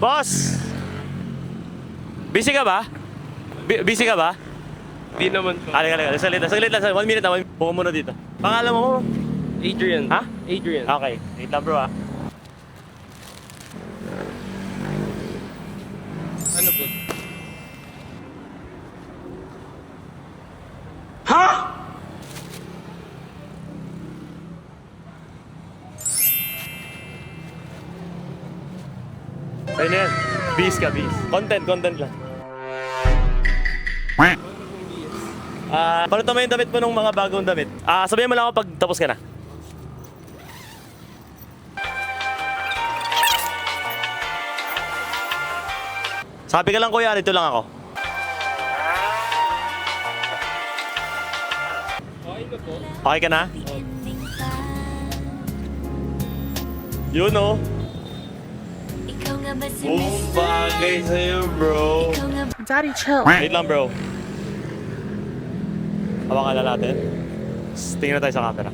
Boss! Busy ka ba? Busy ka ba? Di naman po. Halika. Saglit lang. 1 minute na. Puko muna dito. Pangalan mo? Adrian. Ha? Adrian. Okay. Wait lang bro ah. Ano po? Sa'yo na yan. Bis. Content lang. Paluto mo yung damit mo ng mga bagong damit. Sabihin mo lang ako pag tapos ka na. Sabi ka lang kuya, dito lang ako. Okay na po. Okay ka na? Yun oh. Buong bagay sa'yo bro. Daddy, chill. Wait lang bro. Hawakan na natin. Tingnan na tayo sa camera.